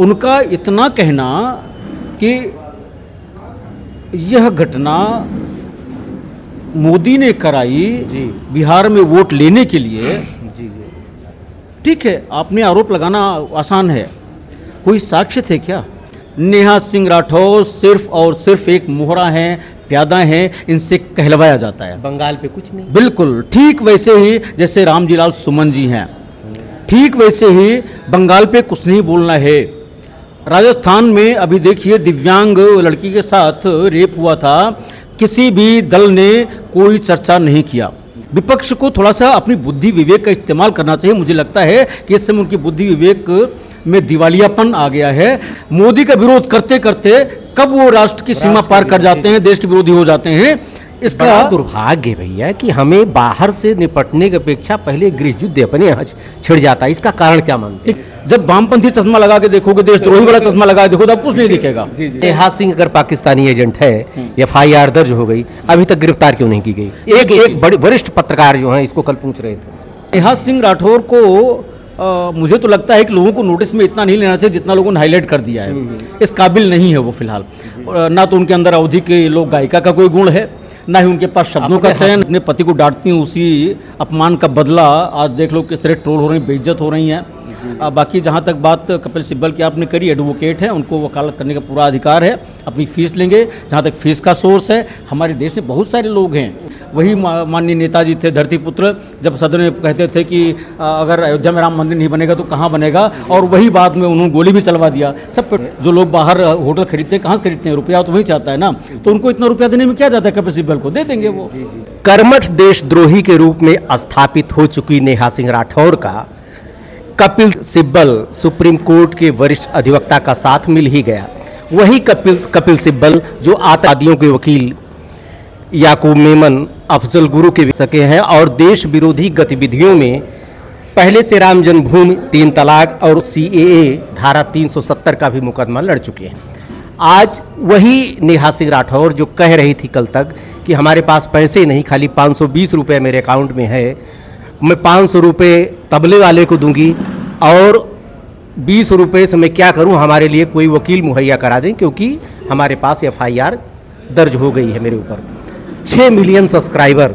उनका इतना कहना कि यह घटना मोदी ने कराई जी बिहार में वोट लेने के लिए। जी जी ठीक है, आपने आरोप लगाना आसान है, कोई साक्ष्य थे क्या? नेहा सिंह राठौर सिर्फ और सिर्फ एक मोहरा हैं, प्यादा हैं, इनसे कहलवाया जाता है। बंगाल पे कुछ नहीं। बिल्कुल ठीक वैसे ही जैसे रामजीलाल सुमन जी हैं, ठीक वैसे ही बंगाल पे कुछ नहीं बोलना है। राजस्थान में अभी देखिए दिव्यांग लड़की के साथ रेप हुआ था, किसी भी दल ने कोई चर्चा नहीं किया। विपक्ष को थोड़ा सा अपनी बुद्धि विवेक का इस्तेमाल करना चाहिए। मुझे लगता है कि इस समय उनकी बुद्धि विवेक में दिवालियापन आ गया है। मोदी का विरोध करते करते कब वो राष्ट्र की सीमा पार कर जाते हैं, देश के विरोधी हो जाते हैं। इसका बड़ा दुर्भाग्य भैया कि हमें बाहर से निपटने की अपेक्षा पहले गृह युद्ध अपने यहाँ छिड़ जाता है। इसका कारण क्या मानते हैं? जब वामपंथी चश्मा लगा के देखोगे, देशद्रोही वाला चश्मा लगा के देखो तो अब कुछ नहीं दिखेगा। नेहा सिंह अगर पाकिस्तानी एजेंट है, FIR दर्ज हो गई, अभी तक गिरफ्तार क्यों नहीं की गई? एक बड़े वरिष्ठ पत्रकार जो हैं इसको कल पूछ रहे थे। नेहा सिंह राठौर को मुझे तो लगता है कि लोगों को नोटिस में इतना नहीं लेना चाहिए जितना लोगों ने हाईलाइट कर दिया है। इस काबिल नहीं है वो फिलहाल। ना तो उनके अंदर अवधि के लोक गायिका का कोई गुण है, ना ही उनके पास शब्दों का चयन। अपने पति को डांटती हूँ, उसी अपमान का बदला आज देख लो किस तरह ट्रोल हो रही, बेइज्जत हो रही हैं। बाकी जहाँ तक बात कपिल सिब्बल की आपने करी, एडवोकेट हैं, उनको वकालत करने का पूरा अधिकार है, अपनी फीस लेंगे। जहाँ तक फीस का सोर्स है, हमारे देश में बहुत सारे लोग हैं। वही माननीय नेताजी थे धरतीपुत्र, जब सदन में कहते थे कि अगर अयोध्या में राम मंदिर नहीं बनेगा तो कहाँ बनेगा, और वही बाद में उन्होंने गोली भी चलवा दिया। सब जो लोग बाहर होटल खरीदते हैं, कहाँ से खरीदते हैं? रुपया तो वही चाहता है ना, तो उनको इतना रुपया देने में क्या जाता है? कपिल सिब्बल को दे देंगे वो। कर्मठ देशद्रोही के रूप में स्थापित हो चुकी नेहा सिंह राठौर का कपिल सिब्बल सुप्रीम कोर्ट के वरिष्ठ अधिवक्ता का साथ मिल ही गया। वही कपिल सिब्बल जो आतंकवादियों के वकील याकूब मेमन, अफजल गुरु के सके हैं और देश विरोधी गतिविधियों में पहले से राम जन्मभूमि, 3 तलाक और CAA धारा 370 का भी मुकदमा लड़ चुके हैं। आज वही नेहा सिंह राठौर जो कह रही थी कल तक कि हमारे पास पैसे नहीं, खाली 520 रुपये मेरे अकाउंट में है, मैं 500 रुपये तबले वाले को दूंगी और 20 रुपये से मैं क्या करूं, हमारे लिए कोई वकील मुहैया करा दें क्योंकि हमारे पास FIR दर्ज हो गई है मेरे ऊपर। 6 मिलियन सब्सक्राइबर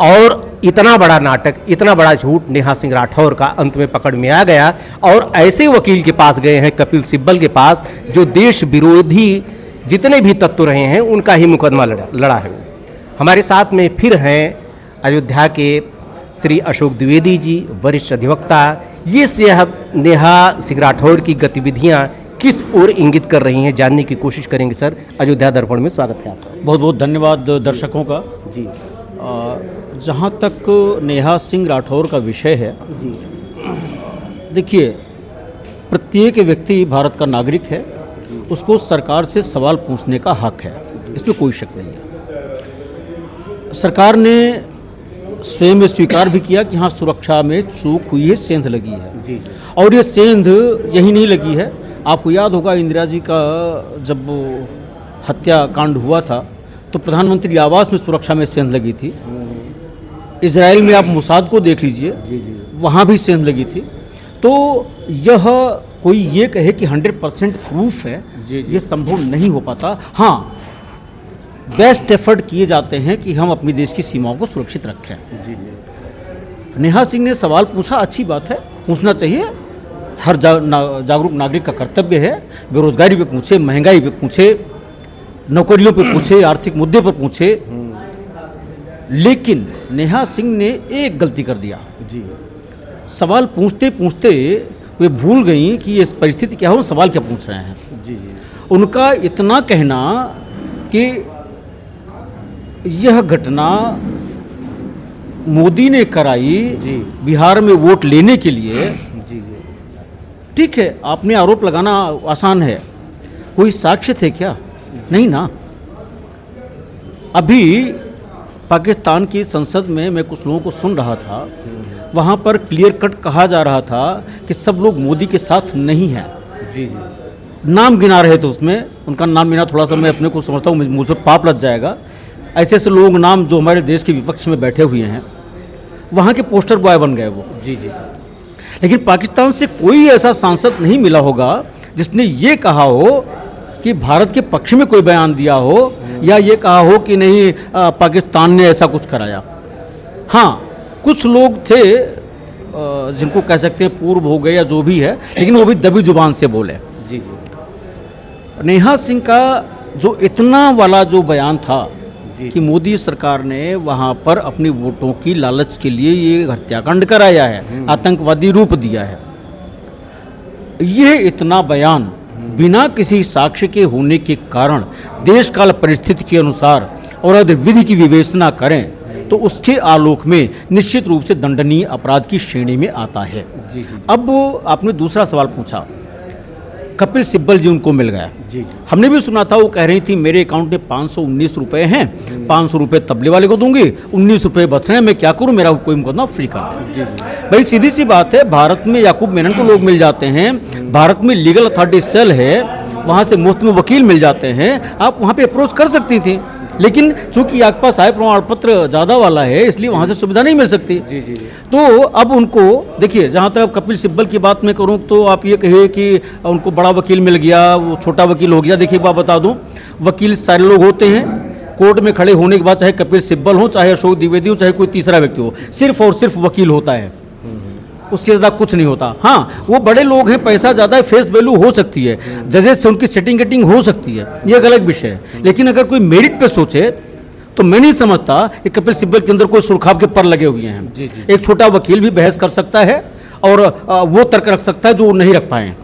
और इतना बड़ा नाटक, इतना बड़ा झूठ नेहा सिंह राठौर का अंत में पकड़ में आ गया और ऐसे वकील के पास गए हैं, कपिल सिब्बल के पास, जो देश विरोधी जितने भी तत्व रहे हैं उनका ही मुकदमा लड़ा है। हमारे साथ में फिर हैं अयोध्या के श्री अशोक द्विवेदी जी, वरिष्ठ अधिवक्ता। ये नेहा सिंह राठौर की गतिविधियां किस ओर इंगित कर रही हैं, जानने की कोशिश करेंगे। सर, अयोध्या दर्पण में स्वागत है आपका। बहुत बहुत धन्यवाद दर्शकों का जी। जहाँ तक नेहा सिंह राठौर का विषय है जी, देखिए, प्रत्येक व्यक्ति भारत का नागरिक है, उसको सरकार से सवाल पूछने का हक है, इसमें कोई शक नहीं है। सरकार ने स्वयं स्वीकार भी किया कि हाँ, सुरक्षा में चूक हुई है, सेंध लगी है जी। और ये सेंध यही नहीं लगी है। आपको याद होगा इंदिरा जी का जब हत्याकांड हुआ था तो प्रधानमंत्री आवास में सुरक्षा में सेंध लगी थी। इजराइल में आप मुसाद को देख लीजिए, वहाँ भी सेंध लगी थी। तो यह कोई ये कहे कि 100% प्रूफ है, ये संभव नहीं हो पाता। हाँ, बेस्ट एफर्ट किए जाते हैं कि हम अपने देश की सीमाओं को सुरक्षित रखें। नेहा सिंह ने सवाल पूछा, अच्छी बात है, पूछना चाहिए, हर जागरूक नागरिक का कर्तव्य है। बेरोजगारी पे पूछे, महंगाई पे पूछे, नौकरियों पे पूछे, आर्थिक मुद्दे पर पूछे। लेकिन नेहा सिंह ने एक गलती कर दिया जी। सवाल पूछते पूछते वे भूल गई कि ये परिस्थिति क्या हो, सवाल क्या पूछ रहे हैं जी। उनका इतना कहना कि यह घटना मोदी ने कराई बिहार में वोट लेने के लिए। ठीक है, आपने आरोप लगाना आसान है, कोई साक्ष्य थे क्या? नहीं ना। अभी पाकिस्तान की संसद में मैं कुछ लोगों को सुन रहा था, वहाँ पर क्लियर कट कहा जा रहा था कि सब लोग मोदी के साथ नहीं हैं। जी। नाम गिना रहे थे उसमें, उनका नाम गिना थोड़ा सा मैं अपने को समझता हूँ, मुझ पर पाप लग जाएगा। ऐसे ऐसे लोग नाम जो हमारे देश के विपक्ष में बैठे हुए हैं, वहाँ के पोस्टर बॉय बन गए वो। जी। लेकिन पाकिस्तान से कोई ऐसा सांसद नहीं मिला होगा जिसने ये कहा हो कि भारत के पक्ष में कोई बयान दिया हो या ये कहा हो कि नहीं पाकिस्तान ने ऐसा कुछ कराया। हाँ, कुछ लोग थे जिनको कह सकते हैं पूर्व हो गए या जो भी है, लेकिन वो भी दबी जुबान से बोले। जी जी। नेहा सिंह का जो इतना वाला जो बयान था जी। कि मोदी सरकार ने वहाँ पर अपनी वोटों की लालच के लिए ये हत्याकांड कराया है, आतंकवादी रूप दिया है, ये इतना बयान बिना किसी साक्ष्य के होने के कारण देश काल परिस्थिति के अनुसार और अगर विधि की विवेचना करें तो उसके आलोक में निश्चित रूप से दंडनीय अपराध की श्रेणी में आता है। जी जी। अब आपने दूसरा सवाल पूछा, कपिल सिब्बल जी उनको मिल गया। जी। हमने भी सुना था, वो कह रही थी मेरे अकाउंट में 519 रुपए हैं, 500 रुपये तबले वाले को दूंगी, 19 रुपये बच रहे हैं, मैं क्या करूं, मेरा कोई मुकदमा फ्री कर दे। भाई सीधी सी बात है, भारत में याकूब मेनन को लोग मिल जाते हैं, भारत में लीगल अथॉरिटी सेल है, वहाँ से मुफ्त में वकील मिल जाते हैं, आप वहाँ पे अप्रोच कर सकती थी। लेकिन चूंकि आपके पास आय प्रमाण पत्र ज़्यादा वाला है, इसलिए वहाँ से सुविधा नहीं मिल सकती। जी जी। तो अब उनको देखिए, जहाँ तक कपिल सिब्बल की बात मैं करूँ तो आप ये कहिए कि उनको बड़ा वकील मिल गया, वो छोटा वकील हो गया। देखिए एक बात बता दूँ, वकील सारे लोग होते हैं, कोर्ट में खड़े होने के बाद चाहे कपिल सिब्बल हो, चाहे अशोक द्विवेदी हो, चाहे कोई तीसरा व्यक्ति हो, सिर्फ और सिर्फ वकील होता है, उसके ज़्यादा कुछ नहीं होता। हाँ, वो बड़े लोग हैं, पैसा ज़्यादा है, फेस वैल्यू हो सकती है, जजेस से उनकी सेटिंग गेटिंग हो सकती है, ये एक अलग विषय है। लेकिन अगर कोई मेरिट पे सोचे तो मैं नहीं समझता कि कपिल सिब्बल के अंदर कोई सुरखाव के पर लगे हुए हैं। जी जी। एक छोटा वकील भी बहस कर सकता है और वो तर्क रख सकता है जो नहीं रख पाए।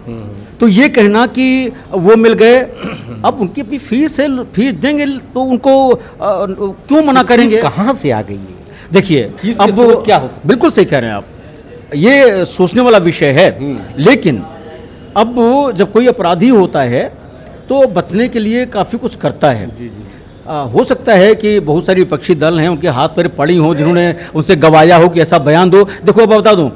तो ये कहना कि वो मिल गए, अब उनकी अपनी फीस है, फीस देंगे तो उनको क्यों मना करेंगे? कहाँ से आ गई है? देखिए अब क्या हो सकता? बिल्कुल सही कह रहे हैं आप, ये सोचने वाला विषय है। लेकिन अब जब कोई अपराधी होता है तो बचने के लिए काफ़ी कुछ करता है। जी जी। हो सकता है कि बहुत सारे विपक्षी दल हैं, उनके हाथ पैर पड़ी हों, जिन्होंने उनसे गवाया हो कि ऐसा बयान दो। देखो अब बता दूं,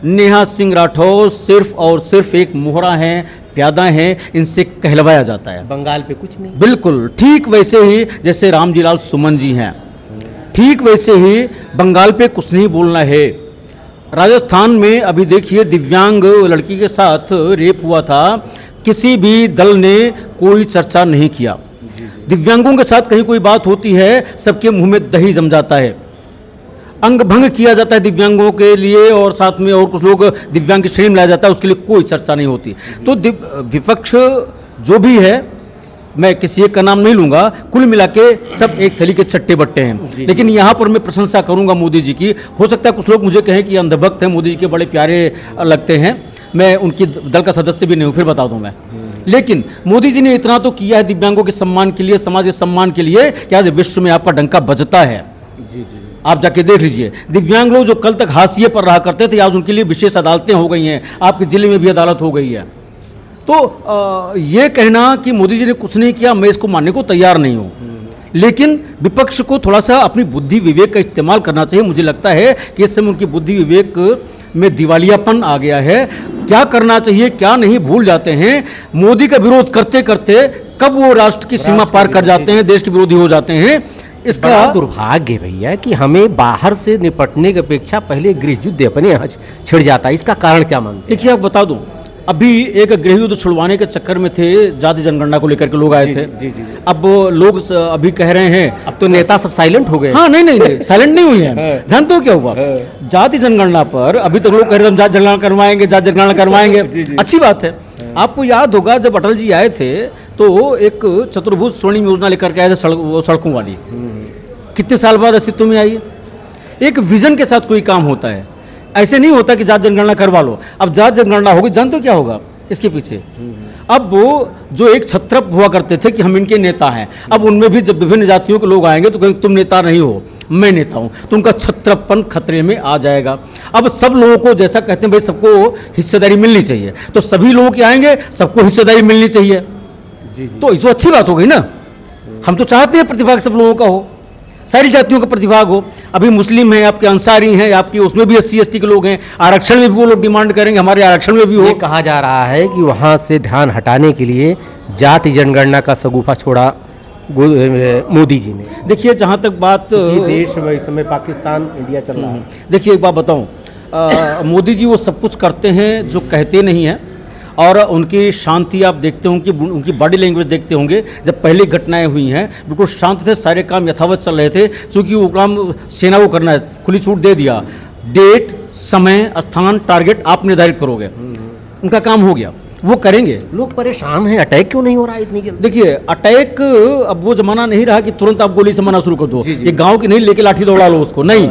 नेहा सिंह राठौर सिर्फ और सिर्फ एक मोहरा हैं, प्यादा हैं, इनसे कहलवाया जाता है। बंगाल पे कुछ नहीं। बिल्कुल ठीक वैसे ही जैसे रामजीलाल सुमन जी हैं, ठीक वैसे ही बंगाल पे कुछ नहीं बोलना है। राजस्थान में अभी देखिए दिव्यांग लड़की के साथ रेप हुआ था, किसी भी दल ने कोई चर्चा नहीं किया। दिव्यांगों के साथ कहीं कोई बात होती है, सबके मुंह में दही जम जाता है, अंग भंग किया जाता है दिव्यांगों के लिए, और साथ में और कुछ लोग दिव्यांग की श्रेणी में लाया जाता है, उसके लिए कोई चर्चा नहीं होती। तो विपक्ष जो भी है, मैं किसी एक का नाम नहीं लूंगा, कुल मिला के सब एक थैली के चट्टे बट्टे हैं। लेकिन यहाँ पर मैं प्रशंसा करूंगा मोदी जी की। हो सकता है कुछ लोग मुझे कहें कि अंधभक्त हैं, मोदी जी के बड़े प्यारे लगते हैं, मैं उनकी दल का सदस्य भी नहीं हूँ, फिर बता दूँ मैं। लेकिन मोदी जी ने इतना तो किया है दिव्यांगों के सम्मान के लिए, समाज के सम्मान के लिए, कि आज विश्व में आपका डंका बजता है। जी जी। आप जाके देख लीजिए, दिव्यांग लोग जो कल तक हाशिए पर रहा करते थे, आज उनके लिए विशेष अदालतें हो गई हैं, आपके जिले में भी अदालत हो गई है। तो ये कहना कि मोदी जी ने कुछ नहीं किया, मैं इसको मानने को तैयार नहीं हूँ। लेकिन विपक्ष को थोड़ा सा अपनी बुद्धि विवेक का इस्तेमाल करना चाहिए। मुझे लगता है कि इस समय उनकी बुद्धि विवेक में दिवालियापन आ गया है, क्या करना चाहिए क्या नहीं भूल जाते हैं। मोदी का विरोध करते करते कब वो राष्ट्र की सीमा पार कर जाते हैं, देश के विरोधी हो जाते हैं। इसका दुर्भाग्य भैया कि हमें बाहर से निपटने की अपेक्षा पहले गृह युद्ध अपने यहाँ छिड़ जाता है। इसका कारण क्या मानते हैं? देखिए आप बता दूं, अभी एक गृह युद्ध छुड़वाने के चक्कर में थे, जाति जनगणना को लेकर के लोग आए थे। जी जी। अब लोग अभी कह रहे हैं, अब तो नेता सब साइलेंट हो गए। हाँ नहीं साइलेंट नहीं हुई है। जानते हो क्या हुआ? जाति जनगणना पर अभी तक लोग कह रहे थे हम जाति जनगणना करवाएंगे, जाति जनगणना करवाएंगे। अच्छी बात है। आपको याद होगा जब अटल जी आए थे तो एक चतुर्भुज स्वर्णिम योजना लेकर के आए थे, सड़कों वाली। कितने साल बाद अस्तित्व में आई है? एक विजन के साथ कोई काम होता है, ऐसे नहीं होता कि जाति जनगणना करवा लो। अब जाति जनगणना होगी, जानते हो क्या होगा इसके पीछे? अब वो जो एक छत्रप हुआ करते थे कि हम इनके नेता हैं, अब उनमें भी जब विभिन्न जातियों के लोग आएंगे तो कहेंगे तुम नेता नहीं हो, मैं नेता हूं, तो उनका छत्रपन खतरे में आ जाएगा। अब सब लोगों को जैसा कहते हैं भाई सबको हिस्सेदारी मिलनी चाहिए, तो सभी लोगों के आएंगे, सबको हिस्सेदारी मिलनी चाहिए। तो ये तो अच्छी बात हो गई ना। हम तो चाहते हैं प्रतिभाग सब लोगों का हो, सारी जातियों का प्रतिभाग हो। अभी मुस्लिम हैं, आपके अंसारी हैं, आपकी उसमें भी SC/ST के लोग हैं, आरक्षण में भी वो लोग डिमांड करेंगे हमारे आरक्षण में भी हो। ये कहा जा रहा है कि वहाँ से ध्यान हटाने के लिए जाति जनगणना का सगुफा छोड़ा मोदी जी ने। देखिए जहाँ तक बात देश में इस समय पाकिस्तान इंडिया चल रहा है। देखिए एक बात बताऊँ, मोदी जी वो सब कुछ करते हैं जो कहते नहीं हैं, और उनकी शांति आप देखते होंगे, उनकी बॉडी लैंग्वेज देखते होंगे। जब पहली घटनाएं हुई हैं बिल्कुल शांत थे, सारे काम यथावत चल रहे थे, क्योंकि वो काम सेना को करना है, खुली छूट दे दिया। डेट, समय, स्थान, टारगेट आप निर्धारित करोगे, उनका काम हो गया, वो करेंगे। लोग परेशान हैं, अटैक क्यों नहीं हो रहा है इतनी जल्दी? देखिए अटैक अब वो जमाना नहीं रहा कि तुरंत आप गोली से मारना शुरू कर दो, ये गांव की नहीं लेके लाठी दौड़ा लो उसको, नहीं।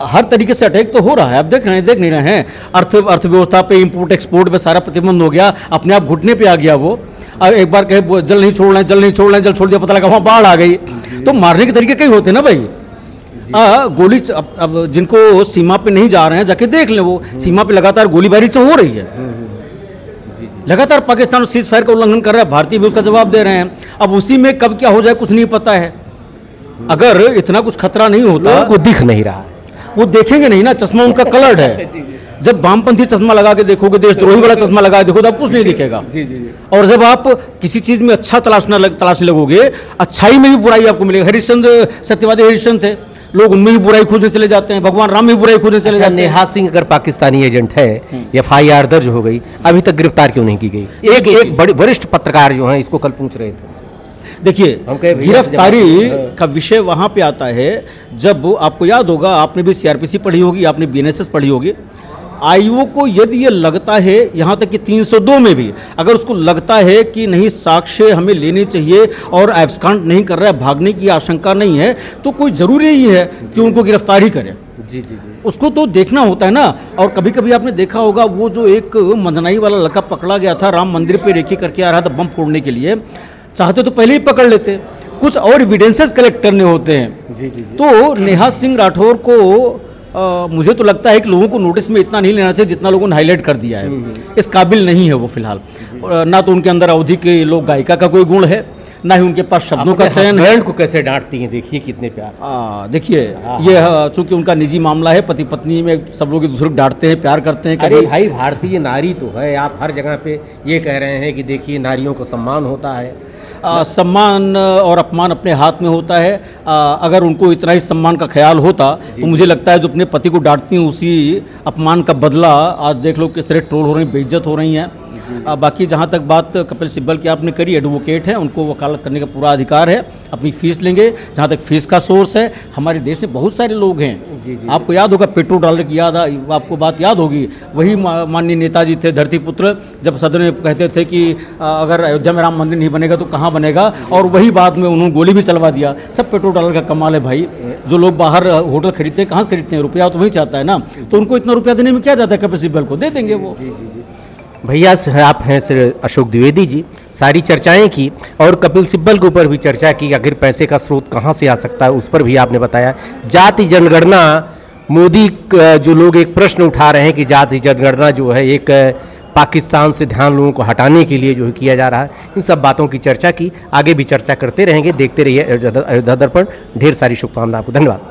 हर तरीके से अटैक तो हो रहा है, आप देख नहीं रहे हैं। अर्थव्यवस्था पे, इंपोर्ट एक्सपोर्ट पे सारा प्रतिबंध हो गया, अपने आप घुटने पे आ गया वो। अब एक बार कहे जल नहीं छोड़ रहे, जल छोड़ दिया, पता लगा वहाँ बाढ़ आ गई। तो मारने के तरीके कई होते ना भाई। गोली अब जिनको सीमा पे नहीं जा रहे हैं जाके देख लें, वो सीमा पे लगातार गोलीबारी से हो रही है, लगातार पाकिस्तान सीज फायर का उल्लंघन कर रहा है, भारतीय भी उसका जवाब दे रहे हैं। अब उसी में कब क्या हो जाए कुछ नहीं पता है। अगर इतना कुछ खतरा नहीं होता, को दिख नहीं रहा, वो देखेंगे नहीं ना, चश्मा उनका कलर्ड है। जब वामपंथी चश्मा लगा के देखोगे, देशद्रोही वाला चश्मा लगा के देखो, तो अब कुछ नहीं दिखेगा। और जब आप किसी चीज में अच्छा तलाशने लगोगे, अच्छाई में भी बुराई आपको मिलेगी। हरिश्चंद्र, सत्यवादी हरिश्चंद्र थे, लोग उनमें ही बुराई खोजने चले जाते हैं, भगवान राम में बुराई खोजने चले जाते हैं। नेहा सिंह अगर पाकिस्तानी एजेंट है, FIR दर्ज हो गई, अभी तक गिरफ्तार क्यों नहीं की गई? एक बड़े वरिष्ठ पत्रकार जो हैं इसको कल पूछ रहे थे। देखिए गिरफ्तारी का विषय वहां पे आता है जब, आपको याद होगा, आपने भी CRPC पढ़ी होगी, आपने BNSS पढ़ी होगी। आईओ को यदि ये लगता है, यहाँ तक कि 302 में भी अगर उसको लगता है कि नहीं साक्ष्य हमें लेने चाहिए और एब्सकांड नहीं कर रहा है, भागने की आशंका नहीं है, तो कोई ज़रूरी ही है कि उनको गिरफ्तार ही करें। जी। उसको तो देखना होता है ना। और कभी कभी आपने देखा होगा वो जो एक मंजनाई वाला लड़का पकड़ा गया था, राम मंदिर पे रेकी करके आ रहा था बम फोड़ने के लिए, चाहते तो पहले ही पकड़ लेते, कुछ और एविडेंसेस कलेक्ट करने होते हैं। जी। तो नेहा सिंह राठौर को मुझे तो लगता है कि लोगों को नोटिस में इतना नहीं लेना चाहिए जितना लोगों ने हाईलाइट कर दिया है। इस काबिल नहीं है वो फिलहाल। ना तो उनके अंदर अवधि के लोग गायिका का कोई गुण है, ना ही उनके पास शब्दों का चयन है। को कैसे डांटती हैं, देखिए कितने प्यार। देखिए ये चूंकि उनका निजी मामला है, पति पत्नी में सब लोग एक दूसरे को डांटते हैं, प्यार करते हैं। अरे भाई, भारतीय नारी तो है, आप हर जगह पे ये कह रहे हैं कि देखिए नारियों को सम्मान होता है। सम्मान और अपमान अपने हाथ में होता है। अगर उनको इतना ही सम्मान का ख्याल होता तो मुझे लगता है जो अपने पति को डांटती हैं उसी अपमान का बदला आज देख लो किस तरह ट्रोल हो रही, बेइज्जत हो रही हैं। बाकी जहाँ तक बात कपिल सिब्बल की आपने करी, एडवोकेट हैं, उनको वकालत करने का पूरा अधिकार है, अपनी फीस लेंगे। जहाँ तक फीस का सोर्स है, हमारे देश में बहुत सारे लोग हैं। आपको याद होगा पेट्रोल डॉलर की आपको बात याद होगी, वही माननीय नेताजी थे धरतीपुत्र, जब सदन में कहते थे कि अगर अयोध्या में राम मंदिर नहीं बनेगा तो कहाँ बनेगा, और वही बात में उन्होंने गोली भी चलवा दिया। सब पेट्रोल डॉलर का कमाल है भाई। जो लोग बाहर होटल खरीदते हैं, कहाँ से खरीदते हैं? रुपया तो वही चाहता है ना, तो उनको इतना रुपया देने में क्या जाता है, कपिल सिब्बल को दे देंगे वो। भैया आप हैं सर अशोक द्विवेदी जी, सारी चर्चाएं की और कपिल सिब्बल के ऊपर भी चर्चा की, आखिर पैसे का स्रोत कहां से आ सकता है उस पर भी आपने बताया। जाति जनगणना, मोदी जो लोग एक प्रश्न उठा रहे हैं कि जाति जनगणना जो है एक पाकिस्तान से ध्यान लोगों को हटाने के लिए जो है किया जा रहा है, इन सब बातों की चर्चा की। आगे भी चर्चा करते रहेंगे, देखते रहिए अयोध्या दर्पण। ढेर सारी शुभकामनाएं आपको, धन्यवाद।